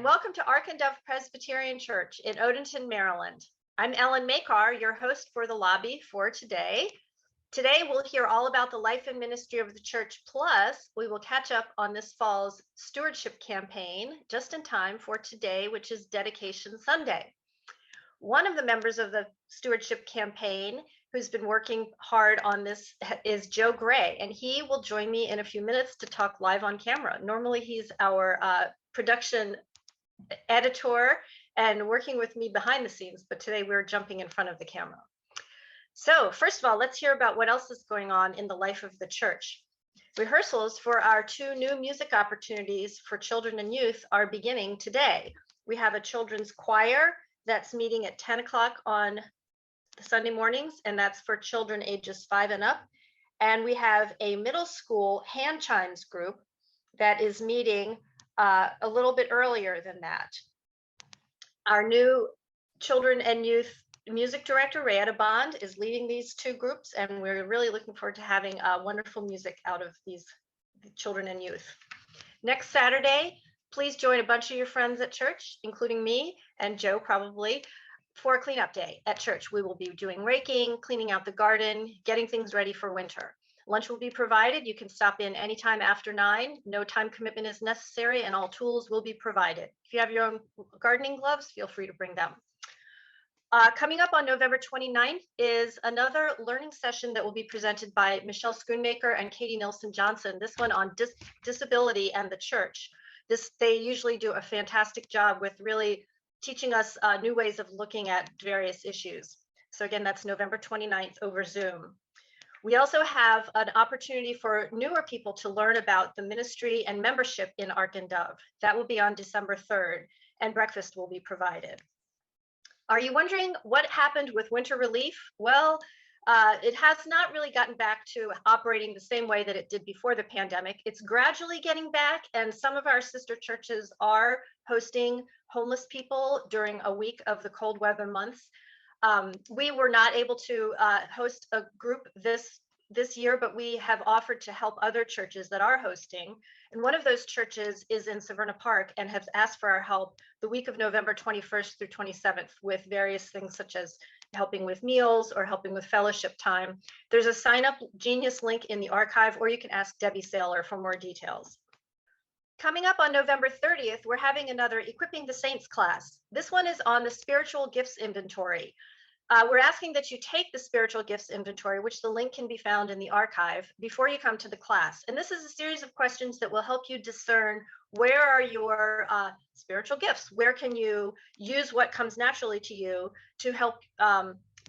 and welcome to Ark and Dove Presbyterian Church in Odenton, Maryland. I'm Ellen Makar, your host for the lobby for today. Today, we'll hear all about the life and ministry of the church, plus we will catch up on this fall's stewardship campaign just in time for today, which is Dedication Sunday. One of the members of the stewardship campaign who's been working hard on this is Joe Gray, and he will join me in a few minutes to talk live on camera. Normally, he's our production editor and working with me behind the scenes, but today we're jumping in front of the camera. So first of all, let's hear about what else is going on in the life of the church. Rehearsals for our two new music opportunities for children and youth are beginning today. We have a children's choir that's meeting at 10 o'clock on Sunday mornings, and that's for children ages 5 and up. And we have a middle school hand chimes group that is meeting a little bit earlier than that. Our new children and youth music director, Rayetta Bond, is leading these two groups, and we're really looking forward to having wonderful music out of these children and youth. Next Saturday, please join a bunch of your friends at church, including me and Joe probably, for a cleanup day at church. We will be doing raking, cleaning out the garden, getting things ready for winter. Lunch will be provided. You can stop in anytime after 9. No time commitment is necessary, and all tools will be provided. If you have your own gardening gloves, feel free to bring them. Coming up on November 29th is another learning session that will be presented by Michelle Schoonmaker and Katie Nilsson Johnson, this one on disability and the church. They usually do a fantastic job with really teaching us new ways of looking at various issues. So again, that's November 29th over Zoom. We also have an opportunity for newer people to learn about the ministry and membership in Ark and Dove. That will be on December 3rd, and breakfast will be provided. Are you wondering what happened with winter relief? Well, it has not really gotten back to operating the same way that it did before the pandemic. It's gradually getting back, and some of our sister churches are hosting homeless people during a week of the cold weather months. We were not able to host a group this year, but we have offered to help other churches that are hosting. And one of those churches is in Severna Park and has asked for our help the week of November 21st through 27th with various things such as helping with meals or helping with fellowship time. There's a sign up genius link in the archive, or you can ask Debbie Saylor for more details. Coming up on November 30th, we're having another Equipping the Saints class. This one is on the spiritual gifts inventory. We're asking that you take the spiritual gifts inventory, which the link can be found in the archive, before you come to the class. And this is a series of questions that will help you discern where are your spiritual gifts? Where can you use what comes naturally to you to help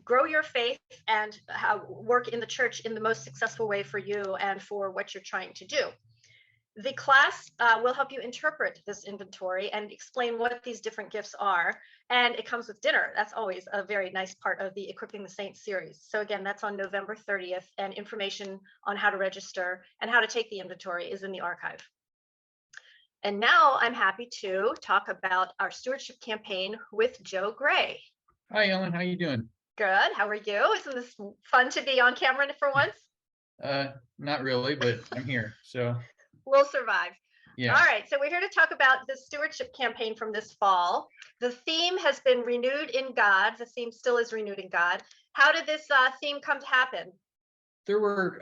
grow your faith and work in the church in the most successful way for you and for what you're trying to do. The class will help you interpret this inventory and explain what these different gifts are. And it comes with dinner. That's always a very nice part of the Equipping the Saints series. So again, that's on November 30th, and information on how to register and how to take the inventory is in the archive. And now I'm happy to talk about our stewardship campaign with Joe Gray. Hi, Ellen. How you doing? Good. How are you? Isn't this fun to be on camera for once? Not really, but I'm here. So we'll survive. Yeah. All right. So we're here to talk about the stewardship campaign from this fall. The theme has been renewed in God. The theme still is renewed in God. How did this theme come to happen? There were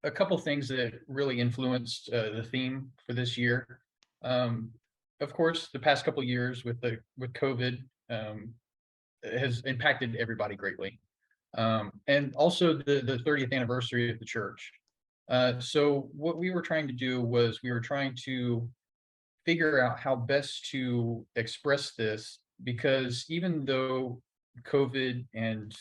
a couple things that really influenced the theme for this year. Of course, the past couple of years with COVID has impacted everybody greatly, and also the 30th anniversary of the church. So what we were trying to do was we were trying to figure out how best to express this, because even though COVID and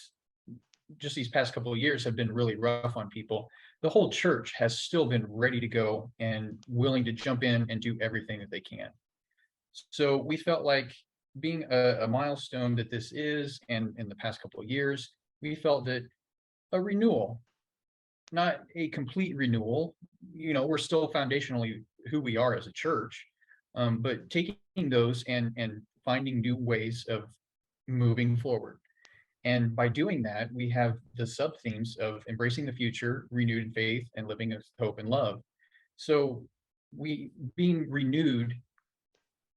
just these past couple of years have been really rough on people, the whole church has still been ready to go and willing to jump in and do everything that they can. So we felt like, being a milestone that this is, and in the past couple of years, we felt that a renewal, not a complete renewal, we're still foundationally who we are as a church, but taking those and finding new ways of moving forward. And by doing that, we have the sub themes of embracing the future, renewed in faith, and living with hope and love. So we being renewed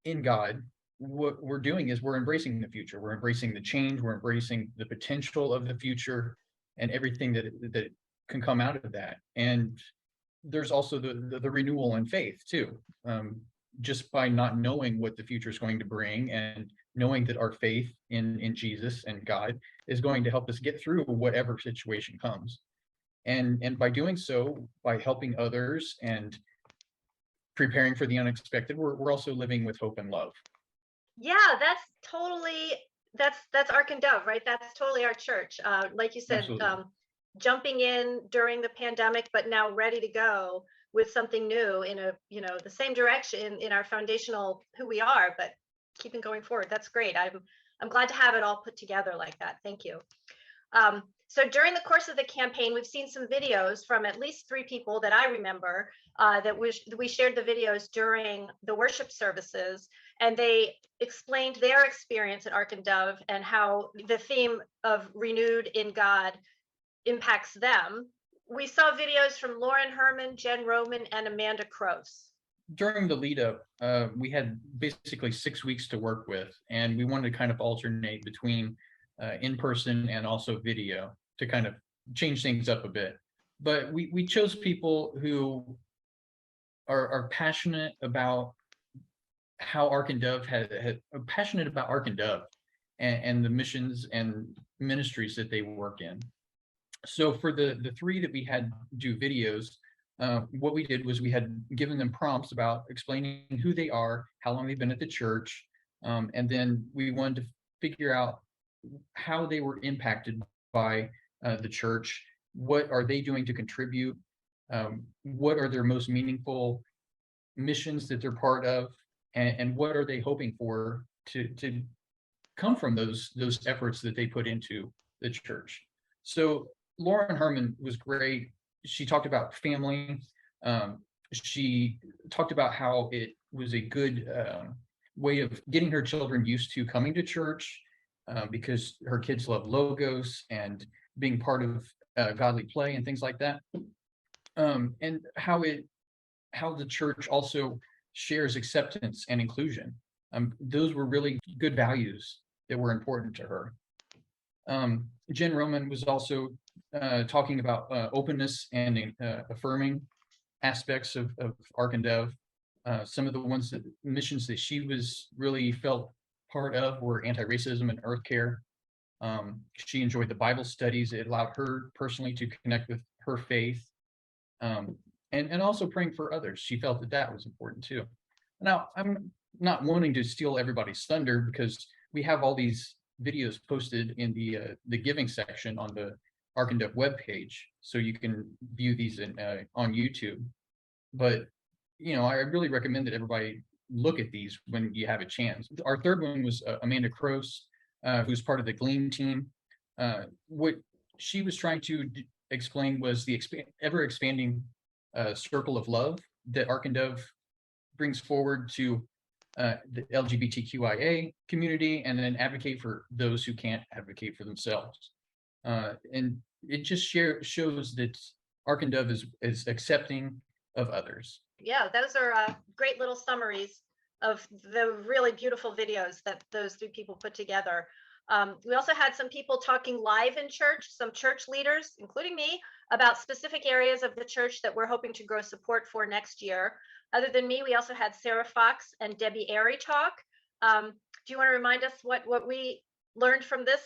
in God what we're doing is we're embracing the future. We're embracing the change. We're embracing the potential of the future and everything that can come out of that. And there's also the renewal in faith too. Just by not knowing what the future is going to bring and knowing that our faith in Jesus and God is going to help us get through whatever situation comes. And by doing so, by helping others and preparing for the unexpected, we're also living with hope and love. Yeah, that's Ark and Dove, right? That's totally our church. Like you said, Absolutely. jumping in during the pandemic, but now ready to go with something new in the same direction in our foundational who we are, but keeping going forward. That's great. I'm glad to have it all put together like that. Thank you. So during the course of the campaign, we've seen some videos from at least 3 people that I remember that we shared the videos during the worship services, and they explained their experience at Ark and Dove and how the theme of renewed in God impacts them. We saw videos from Lauren Herman, Jen Roman, and Amanda Croce. During the lead up, we had basically 6 weeks to work with, and we wanted to kind of alternate between in person and also video to kind of change things up a bit. But we chose people who are passionate about how Ark and Dove are passionate about Ark and Dove and the missions and ministries that they work in. So for the 3 that we had do videos, what we did was we had given them prompts about explaining who they are, how long they've been at the church, and then we wanted to figure out how they were impacted by the church. What are they doing to contribute? What are their most meaningful missions that they're part of, and what are they hoping for to come from those efforts that they put into the church? So Lauren Herman was great. She talked about family. She talked about how it was a good way of getting her children used to coming to church, because her kids love logos and being part of godly play and things like that. And how the church also shares acceptance and inclusion. Those were really good values that were important to her. Jen Roman was also talking about openness and affirming aspects of Ark and Dove. Some of the missions that she was really felt part of were anti-racism and earth care. She enjoyed the Bible studies. It allowed her personally to connect with her faith, and also praying for others. She felt that was important too. Now, I'm not wanting to steal everybody's thunder, because we have all these videos posted in the giving section on the Ark and Dove webpage, so you can view these on YouTube. But I really recommend that everybody look at these when you have a chance. Our third one was Amanda Croce, who's part of the Gleam team. What she was trying to explain was the ever expanding circle of love that Ark and Dove brings forward to the LGBTQIA community, and then advocate for those who can't advocate for themselves. And it just shows that Ark and Dove is accepting of others. Yeah, those are great little summaries of the really beautiful videos that those 3 people put together. We also had some people talking live in church, some church leaders, including me, about specific areas of the church that we're hoping to grow support for next year. Other than me, we also had Sarah Fox and Debbie Airy talk. Do you want to remind us what we learned from this?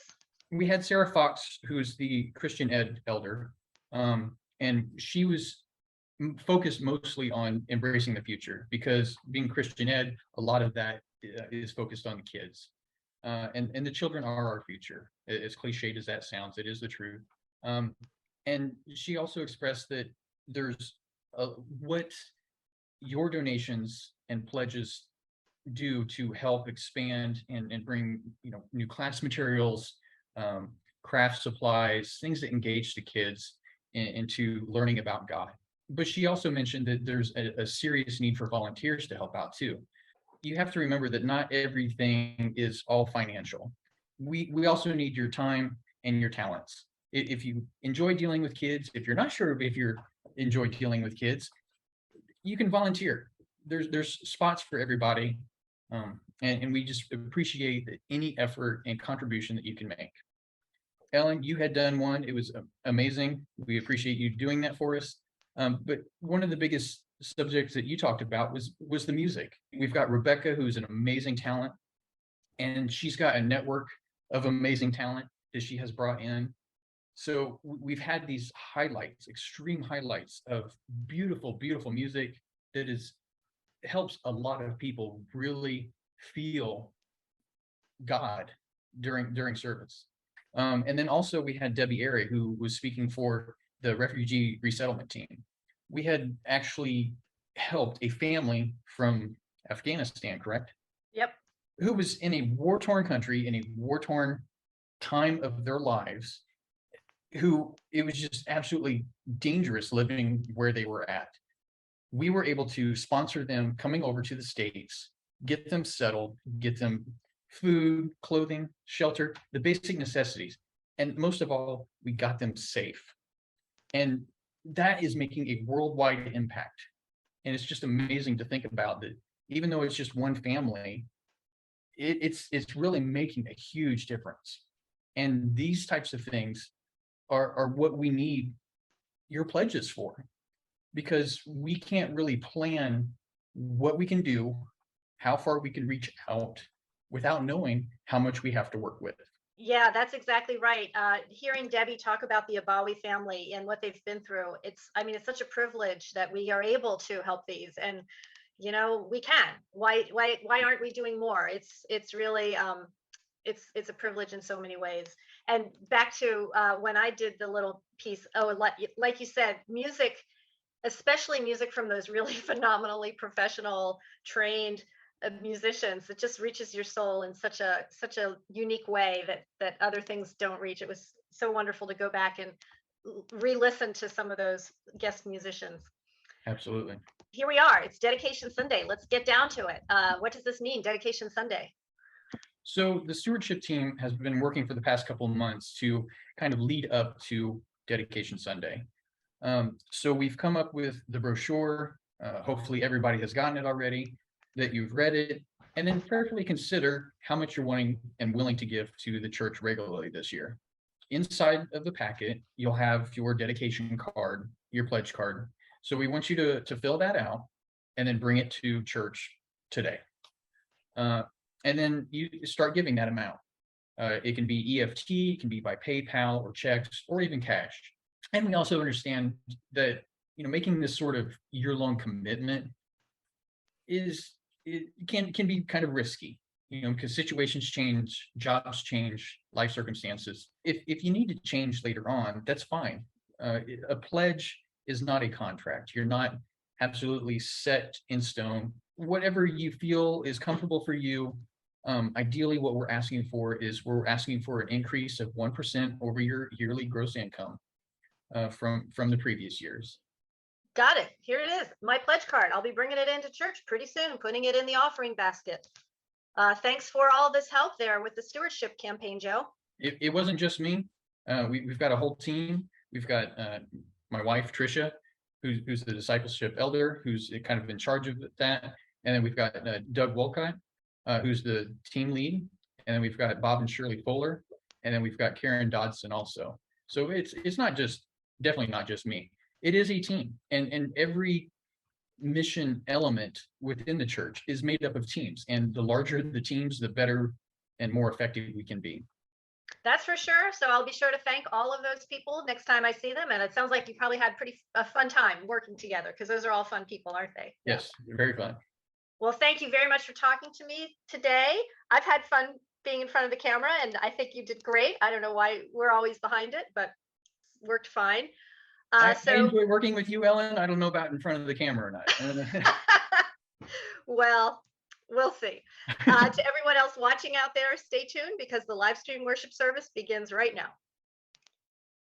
We had Sarah Fox, who's the Christian ed elder, and she was focused mostly on embracing the future, because being Christian ed, a lot of that is focused on the kids. And the children are our future. As cliched as that sounds, it is the truth. And she also expressed that there's what your donations and pledges do to help expand and bring new class materials, craft supplies, things that engage the kids into learning about God. But she also mentioned that there's a serious need for volunteers to help out too. You have to remember that not everything is all financial. We also need your time and your talents. If you enjoy dealing with kids, if you're not sure if you enjoy dealing with kids, you can volunteer. There's spots for everybody. And we just appreciate any effort and contribution that you can make. Ellen, you had done one. It was amazing. We appreciate you doing that for us. But one of the biggest subjects that you talked about was the music. We've got Rebecca, who's an amazing talent, and she's got a network of amazing talent that she has brought in. So we've had these highlights, extreme highlights of beautiful, beautiful music that helps a lot of people really feel God during service. And then also we had Debbie Airy, who was speaking for the refugee resettlement team. We had actually helped a family from Afghanistan, correct? Yep. Who was in a war-torn country, in a war-torn time of their lives, who it was just absolutely dangerous living where they were at. We were able to sponsor them coming over to the States, get them settled, get them food, clothing, shelter, the basic necessities. And most of all, we got them safe. And that is making a worldwide impact. And it's just amazing to think about that, even though it's just one family, it's really making a huge difference. And these types of things are what we need your pledges for, because we can't really plan what we can do, how far we can reach out without knowing how much we have to work with. Yeah, that's exactly right. Hearing Debbie talk about the Abawi family and what they've been through, it's such a privilege that we are able to help these, and we can. Why aren't we doing more? It's really it's a privilege in so many ways. And back to when I did the little piece, like you said, music, especially music from those really phenomenally professional, trained musicians, it just reaches your soul in such a unique way that other things don't reach. It was so wonderful to go back and re-listen to some of those guest musicians. Absolutely. Here we are. It's Dedication Sunday. Let's get down to it. What does this mean, Dedication Sunday? So the stewardship team has been working for the past couple of months to kind of lead up to Dedication Sunday. So we've come up with the brochure. Hopefully everybody has gotten it already, that you've read it, and then prayerfully consider how much you're wanting and willing to give to the church regularly this year. Inside of the packet, you'll have your dedication card, your pledge card. So we want you to fill that out and then bring it to church today. And then you start giving that amount. It can be EFT, it can be by PayPal or checks or even cash. And we also understand that making this sort of year-long commitment can be kind of risky, because situations change, jobs change, life circumstances. If you need to change later on, that's fine. A pledge is not a contract. You're not absolutely set in stone. Whatever you feel is comfortable for you. Ideally, what we're asking for an increase of 1% over your yearly gross income from the previous years. Got it. Here it is. My pledge card. I'll be bringing it into church pretty soon, putting it in the offering basket. Thanks for all this help there with the stewardship campaign, Joe. It wasn't just me. We've got a whole team. We've got my wife, Tricia, who's the discipleship elder, who's kind of in charge of that. And then we've got Doug Wolcott, who's the team lead. And then we've got Bob and Shirley Fuller. And then we've got Karen Dodson also. So it's definitely not just me. It is a team, and every mission element within the church is made up of teams. And the larger the teams, the better and more effective we can be. That's for sure. So I'll be sure to thank all of those people next time I see them. And it sounds like you probably had a fun time working together, because those are all fun people, aren't they? Yes, very fun. Well, thank you very much for talking to me today. I've had fun being in front of the camera, and I think you did great. I don't know why we're always behind it, but it worked fine. I enjoy working with you, Ellen. I don't know about in front of the camera or not. Well, we'll see. To everyone else watching out there, stay tuned, because the live stream worship service begins right now.